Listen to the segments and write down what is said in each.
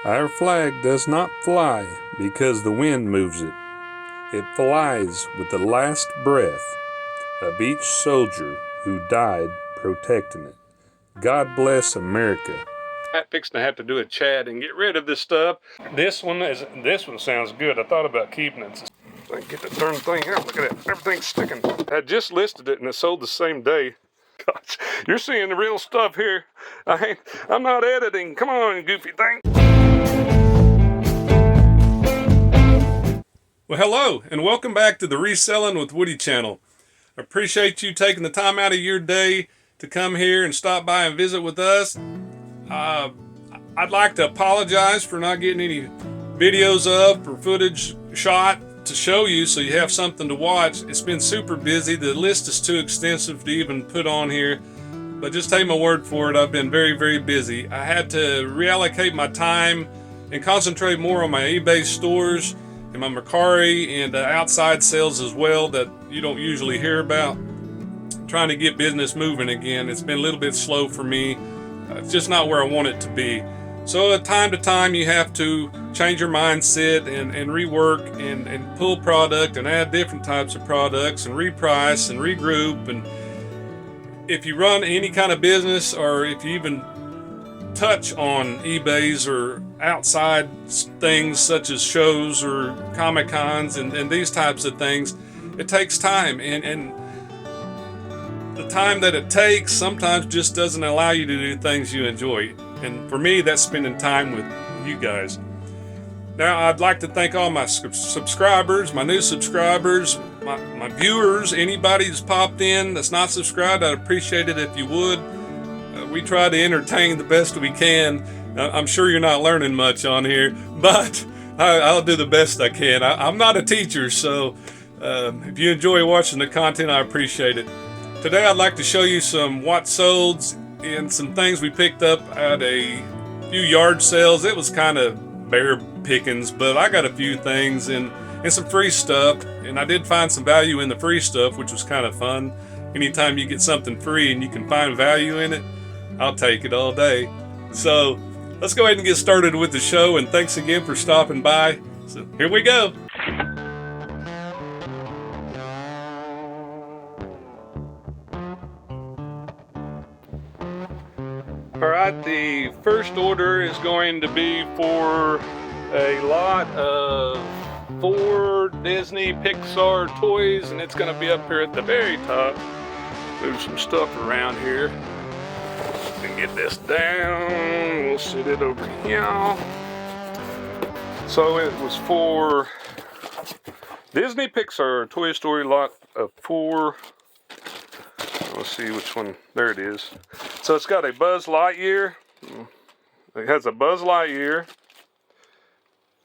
Our flag does not fly because the wind moves it. It flies with the last breath of each soldier who died protecting it. God bless America. I'm fixing to have to do a chat and get rid of this stuff. This one sounds good. I thought about keeping it. I get the darn thing out. Look at that. Everything's sticking. I just listed it and it sold the same day. Gosh, you're seeing the real stuff here. I'm not editing. Come on, goofy thing. Well, hello, and welcome back to the Reselling with Woody channel. I appreciate you taking the time out of your day to come here and stop by and visit with us. I'd like to apologize for not getting any videos up or footage shot to show you so you have something to watch. It's been super busy. The list is too extensive to even put on here, but just take my word for it. I've been very, very busy. I had to reallocate my time and concentrate more on my eBay stores and my Mercari and outside sales as well that you don't usually hear about. Trying to get business moving again. It's been a little bit slow for me. It's just not where I want it to be. So at time to time you have to change your mindset and rework and pull product and add different types of products and reprice and regroup. And if you run any kind of business, or if you even touch on eBays or outside things such as shows or Comic Cons and these types of things, it takes time, and the time that it takes sometimes just doesn't allow you to do things you enjoy. And for me, that's spending time with you guys. Now, I'd like to thank all my subscribers, my new subscribers, my viewers, anybody that's popped in that's not subscribed. I'd appreciate it if you would. We try to entertain the best we can. I'm sure you're not learning much on here, but I'll do the best I can. I'm not a teacher, so if you enjoy watching the content, I appreciate it. Today I'd like to show you some what solds and some things we picked up at a few yard sales. It was kind of bare pickings, but I got a few things and some free stuff, and I did find some value in the free stuff, which was kind of fun. Anytime you get something free and you can find value in it, I'll take it all day. So let's go ahead and get started with the show, and thanks again for stopping by. So here we go. All right, the first order is going to be for a lot of 4 Disney Pixar toys, and it's going to be up here at the very top. Move some stuff around here and get this down. We'll sit it over here. So it was for Disney Pixar Toy Story lot of 4. Let's see which one. There it is. So it's got a Buzz Lightyear. It has a Buzz Lightyear,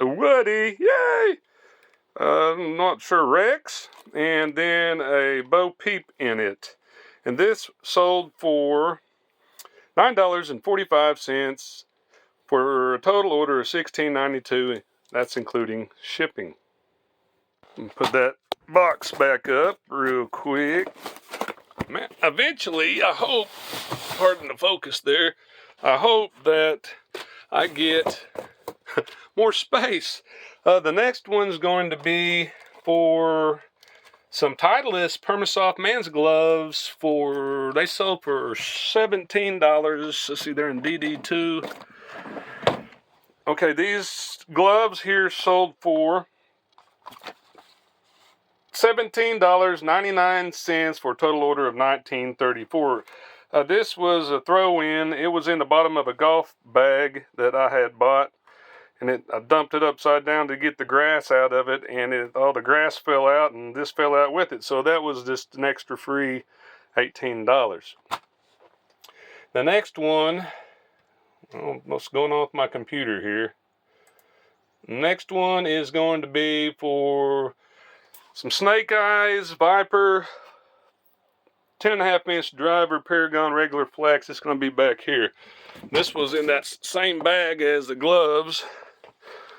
a Woody, yay! I'm not sure, Rex, and then a Bo Peep in it. And this sold for $9.45 for a total order of $16.92. That's including shipping. Put that box back up real quick. Man, eventually, I hope, pardon the focus there, I hope that I get more space. The next one's going to be for some Titleist Permasoft man's gloves. They sold for $17. Let's see, they're in DD2. Okay, these gloves here sold for $17.99 for a total order of $19.34. This was a throw-in. It was in the bottom of a golf bag that I had bought, and I dumped it upside down to get the grass out of it, and all the grass fell out, and this fell out with it. So that was just an extra free $18. The next one, what's going on with my computer here? Next one is going to be for some Snake Eyes Viper 10.5 inch driver Paragon regular flex. It's going to be back here. This was in that same bag as the gloves.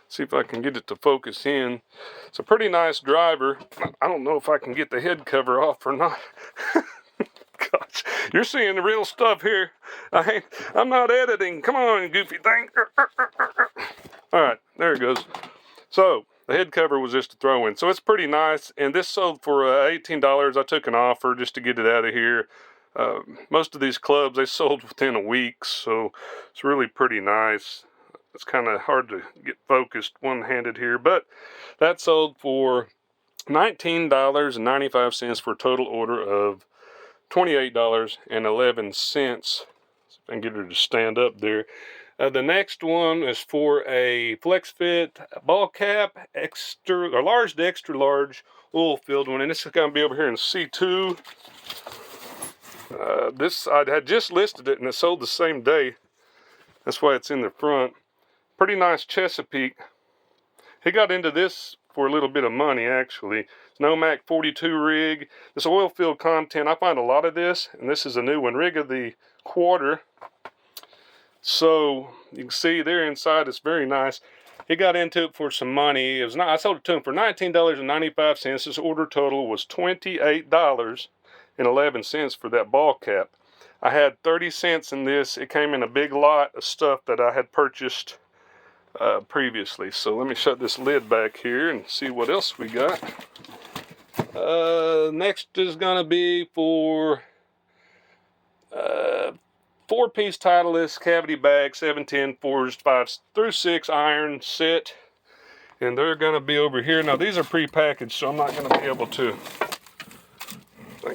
See if I can get it to focus in. It's a pretty nice driver. I don't know if I can get the head cover off or not. Gosh, you're seeing the real stuff here. I'm not editing. Come on, goofy thing. All right, there it goes. So the head cover was just a throw-in, so it's pretty nice. And this sold for $18. I took an offer just to get it out of here. Most of these clubs, they sold within a week, so it's really pretty nice. It's kind of hard to get focused one-handed here, but that sold for $19.95 for a total order of $28.11. See if I can get her to stand up there. The next one is for a flex fit ball cap, extra or large to extra large oil filled one, and this is going to be over here in C2. This I had just listed it and it sold the same day. That's why it's in the front. Pretty nice Chesapeake. He got into this for a little bit of money actually. It's Nomad 42 rig. This oil filled content, I find a lot of this, and this is a new one. Rig of the quarter. So you can see there inside it's very nice. He got into it for some money. It was not, I sold it to him for $19.95. His order total was $28.11 for that ball cap. I had 30 cents in this. It came in a big lot of stuff that I had purchased previously. So let me shut this lid back here and see what else we got. Next is gonna be for 4-piece Titleist cavity bag, 710 forged 5 through 6 iron set, and they're gonna be over here. Now these are pre-packaged, so I'm not gonna be able to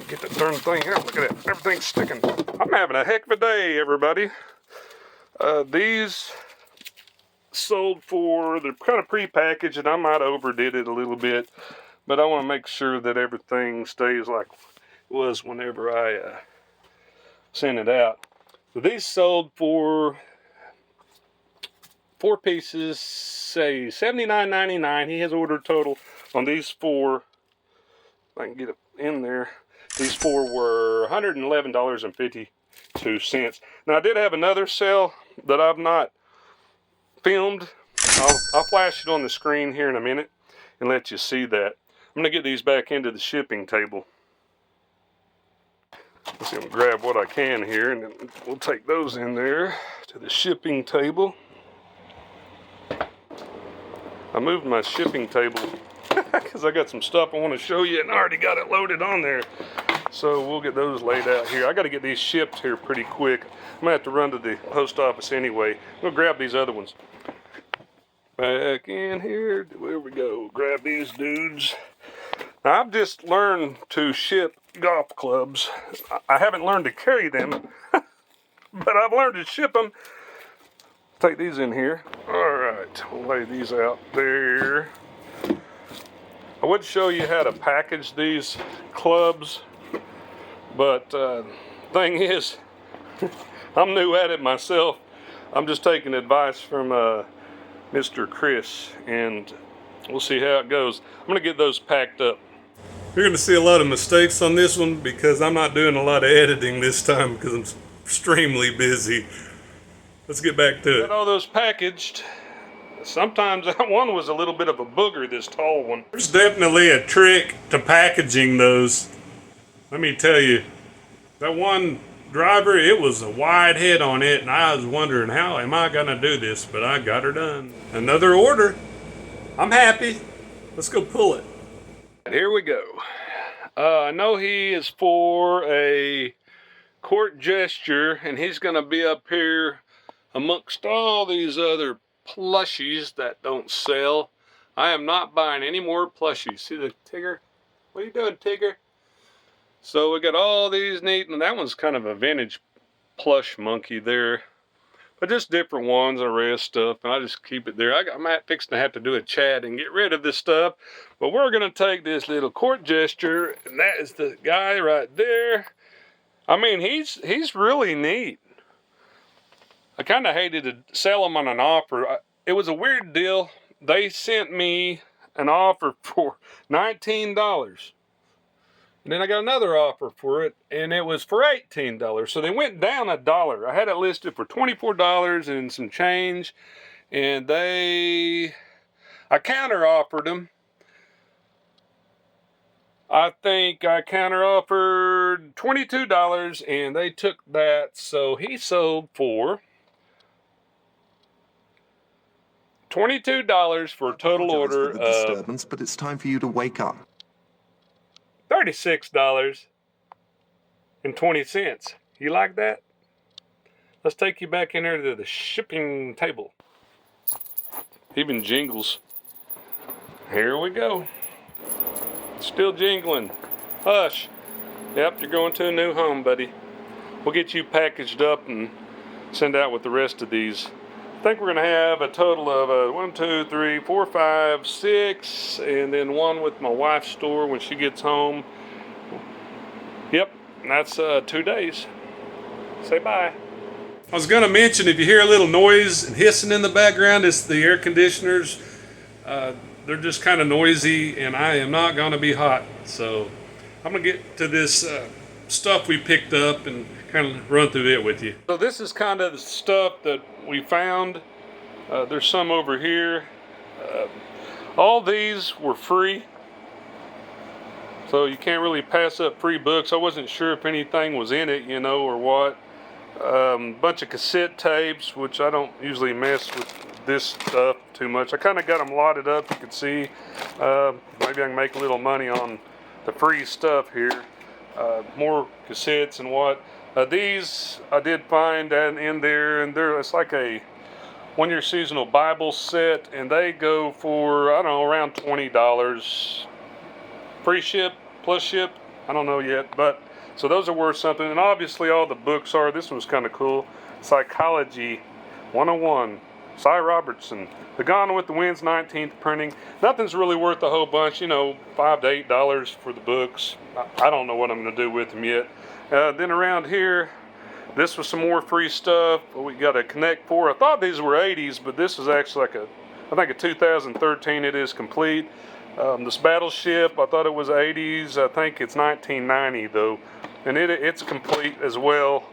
get the darn thing out. Look at that, everything's sticking. I'm having a heck of a day, everybody. These sold for, they're kind of pre-packaged, and I might overdid it a little bit, but I want to make sure that everything stays like it was whenever I sent it out. So these sold for 4 pieces, say $79.99. He has ordered total on these 4. If I can get it in there. These 4 were $111.52. Now I did have another sale that I've not filmed. I'll flash it on the screen here in a minute and let you see that. I'm gonna get these back into the shipping table. Let's see, I'm gonna grab what I can here, and then we'll take those in there to the shipping table. I moved my shipping table because I got some stuff I want to show you, and I already got it loaded on there. So we'll get those laid out here. I got to get these shipped here pretty quick. I'm gonna have to run to the post office anyway. I'm gonna grab these other ones. Back in here, there we go. Grab these dudes. Now, I've just learned to ship golf clubs. I haven't learned to carry them, but I've learned to ship them. Take these in here. All right, we'll lay these out there. I would show you how to package these clubs, but thing is, I'm new at it myself. I'm just taking advice from Mr. Chris, and we'll see how it goes. I'm gonna get those packed up. You're going to see a lot of mistakes on this one because I'm not doing a lot of editing this time because I'm extremely busy. Let's get back to it. Got all those packaged. Sometimes that one was a little bit of a booger, this tall one. There's definitely a trick to packaging those. Let me tell you, that one driver, it was a wide head on it, and I was wondering, how am I going to do this? But I got her done. Another order. I'm happy. Let's go pull it. Here we go. I know he is for a court gesture, and he's going to be up here amongst all these other plushies that don't sell. I am not buying any more plushies. See the Tigger? What are you doing, Tigger? So we got all these neat, and that one's kind of a vintage plush monkey there. But just different ones, I read stuff, and I just keep it there. I'm fixing to have to do a chat and get rid of this stuff. But we're going to take this little court gesture, and that is the guy right there. I mean, he's really neat. I kind of hated to sell him on an offer. It was a weird deal. They sent me an offer for $19. And then I got another offer for it, and it was for $18. So they went down $1. I had it listed for $24 and some change, and I counter offered them. I think I counter offered $22, and they took that. So he sold for $22 for a total order for the disturbance, but it's time for you to wake up. $36.20. You like that? Let's take you back in there to the shipping table. Even jingles. Here we go. Still jingling. Hush. Yep, you're going to a new home, buddy. We'll get you packaged up and send out with the rest of these. I think we're going to have a total of 1, 2, 3, 4, 5, 6, and then one with my wife's store when she gets home. Yep, that's 2 days. Say bye. I was going to mention, if you hear a little noise and hissing in the background, it's the air conditioners. They're just kind of noisy, and I am not going to be hot. So I'm going to get to this stuff we picked up and kind of run through it with you. So this is kind of the stuff that we found. There's some over here. All these were free, so you can't really pass up free books. I wasn't sure if anything was in it, you know, or what. Bunch of cassette tapes, which I don't usually mess with this stuff too much. I kind of got them lotted up, you can see. Maybe I can make a little money on the free stuff here. More cassettes and what. These I did find in there, and it's like a one-year seasonal Bible set, and they go for, I don't know, around $20. Free ship, plus ship, I don't know yet, but so those are worth something. And obviously all the books are. This one's kind of cool. Psychology 101, Cy Robertson. The Gone with the Wind's 19th printing. Nothing's really worth a whole bunch, you know, $5 to $8 for the books. I don't know what I'm going to do with them yet. Then around here, this was some more free stuff. We got a Connect 4. I thought these were 80s, but this is actually like I think a 2013. It is complete. This Battleship, I thought it was 80s. I think it's 1990 though. And it's complete as well.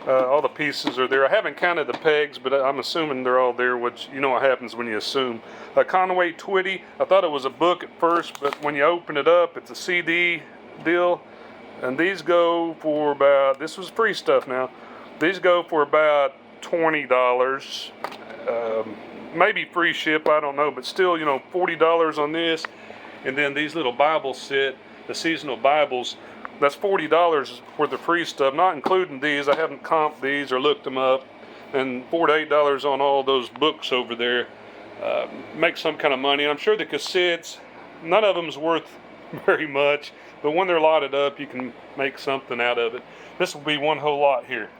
All the pieces are there. I haven't counted the pegs, but I'm assuming they're all there, which you know what happens when you assume. Conway Twitty, I thought it was a book at first, but when you open it up, it's a CD deal. And these go for about, this was free stuff now, these go for about $20. Maybe free ship, I don't know, but still, you know, $40 on this. And then these little Bible set, the seasonal Bibles, that's $40 worth of free stuff, not including these. I haven't comped these or looked them up. And $4 to $8 on all those books over there. Make some kind of money. I'm sure the cassettes, none of them's worth very much, but when they're lotted up, you can make something out of it. This will be one whole lot here.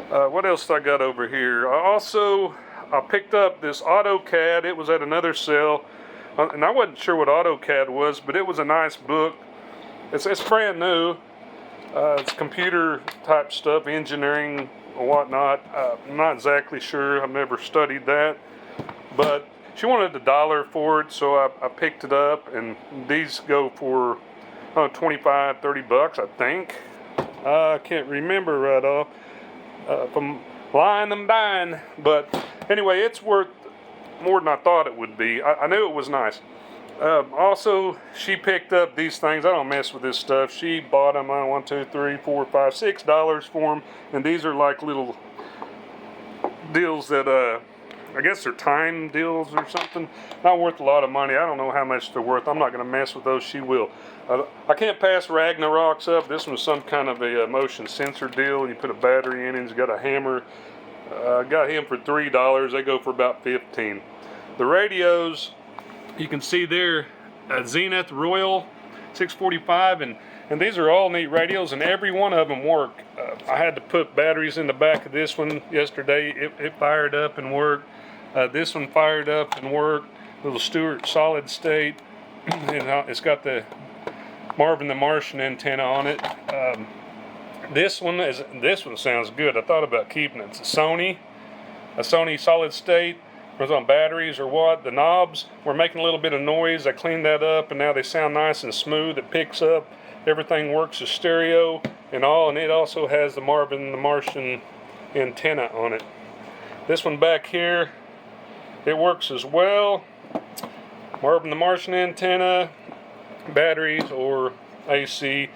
What else I got over here? I picked up this AutoCAD. It was at another sale, and I wasn't sure what AutoCAD was, but it was a nice book. It's brand new. It's computer type stuff, engineering or whatnot. I'm not exactly sure. I've never studied that, but she wanted $1 for it, so I picked it up, and these go for $25, $30, I think. I can't remember right off. If I'm lying, I'm dying. But anyway, it's worth more than I thought it would be. I knew it was nice. Also, she picked up these things. I don't mess with this stuff. She bought them, $1, 2, 3, 4, 5, $6 for them. And these are like little deals that, I guess they're time deals or something. Not worth a lot of money. I don't know how much they're worth. I'm not going to mess with those. She will. I can't pass Ragnarok's up. This one's some kind of a motion sensor deal. You put a battery in it. He's got a hammer. Got him for $3. They go for about $15. The radios, you can see there, Zenith Royal 645, and these are all neat radios, and every one of them work. I had to put batteries in the back of this one yesterday. It fired up and worked. This one fired up and worked. Little Stewart solid state. And it's got the Marvin the Martian antenna on it. This one sounds good. I thought about keeping it. It's a Sony solid state. It was on batteries or what. The knobs were making a little bit of noise. I cleaned that up, and now they sound nice and smooth. It picks up. Everything works as stereo and all, and it also has the Marvin the Martian antenna on it. This one back here, it works as well. Marvin the Martian antenna, batteries or AC.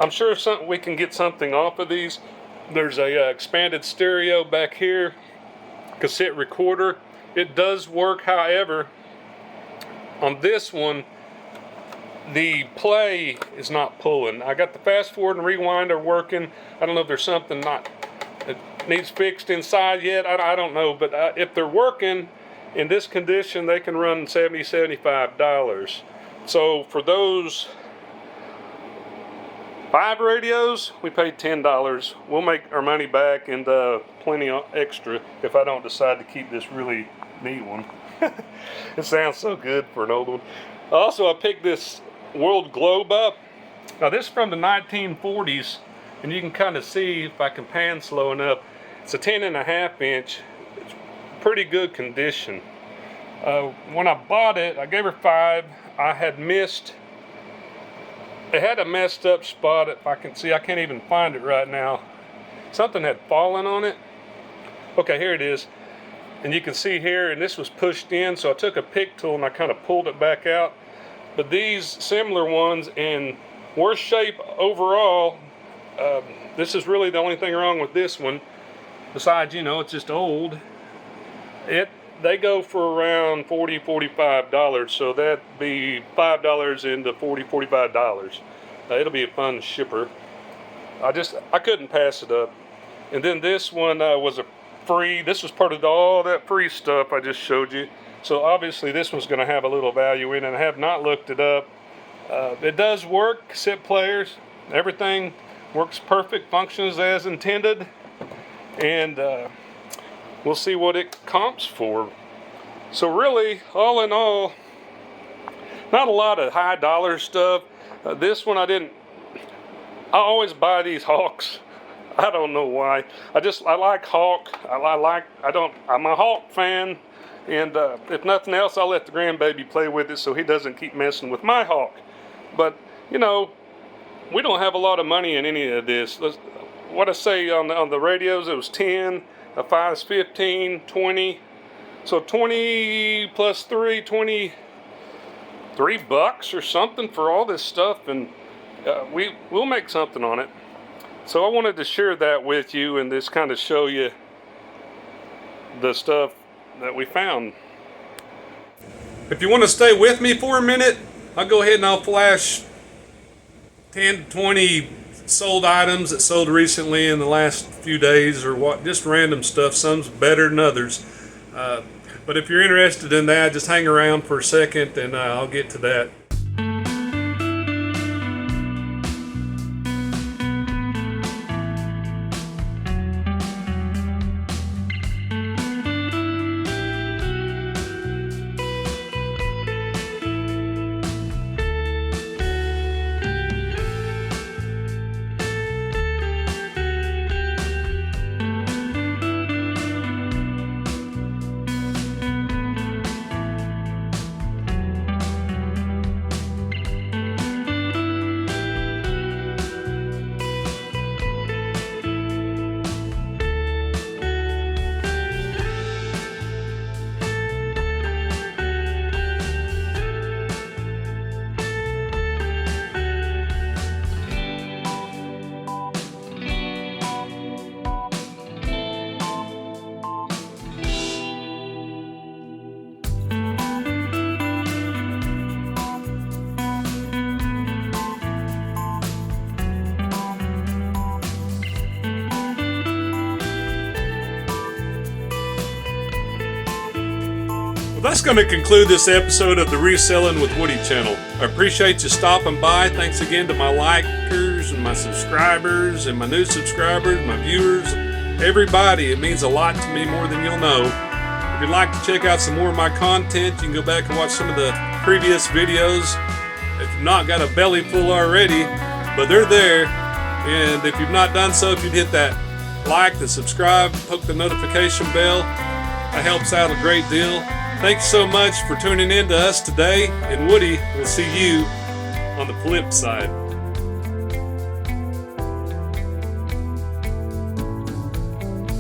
I'm sure we can get something off of these. There's a expanded stereo back here, cassette recorder. It does work, however, on this one, the play is not pulling. I got the fast forward and rewind are working. I don't know if there's something that needs fixed inside yet. I don't know, but if they're working in this condition, they can run $70, $75. So for those 5 radios, we paid $10. We'll make our money back and plenty extra if I don't decide to keep this really neat one. It sounds so good for an old one. Also, I picked this world globe up. Now this is from the 1940s, and you can kind of see if I can pan slow enough. It's a 10.5 inch. It's pretty good condition. When I bought it, I gave her 5. I had missed. It had a messed up spot. If I can see, I can't even find it right now. Something had fallen on it. Okay, here it is. And you can see here, and this was pushed in, so I took a pick tool and I kind of pulled it back out. But these similar ones in worse shape overall. This is really the only thing wrong with this one. Besides, you know, it's just old. They go for around $40, $45, so that'd be $5 into $40, $45. It'll be a fun shipper. I couldn't pass it up. And then this one was a free. This was part of all that free stuff I just showed you. So obviously this one's going to have a little value in it. I have not looked it up. It does work, cassette players, everything works perfect, functions as intended, and we'll see what it comps for. So really, all in all, not a lot of high dollar stuff. This one I always buy these Hawks. I don't know why. I like Hawk. I'm a Hawk fan, and if nothing else, I'll let the grandbaby play with it so he doesn't keep messing with my Hawk. But you know, we don't have a lot of money in any of this. What I say on the radios, it was 10. A 5 is 15, 20. So 20 plus 3, 23 bucks or something for all this stuff, and we'll make something on it. So I wanted to share that with you and just kind of show you the stuff that we found. If you want to stay with me for a minute, I'll go ahead and I'll flash 10 to 20 sold items that sold recently in the last few days, or what, just random stuff. Some's better than others. But if you're interested in that, just hang around for a second and I'll get to that. That's going to conclude this episode of the Reselling with Woody channel. I appreciate you stopping by. Thanks again to my likers and my subscribers and my new subscribers, my viewers, everybody. It means a lot to me, more than you'll know. If you'd like to check out some more of my content, you can go back and watch some of the previous videos. If you've not got a belly full already, but they're there. And if you've not done so, if you'd hit that like, the subscribe, poke the notification bell, that helps out a great deal. Thanks so much for tuning in to us today, and Woody will see you on the flip side.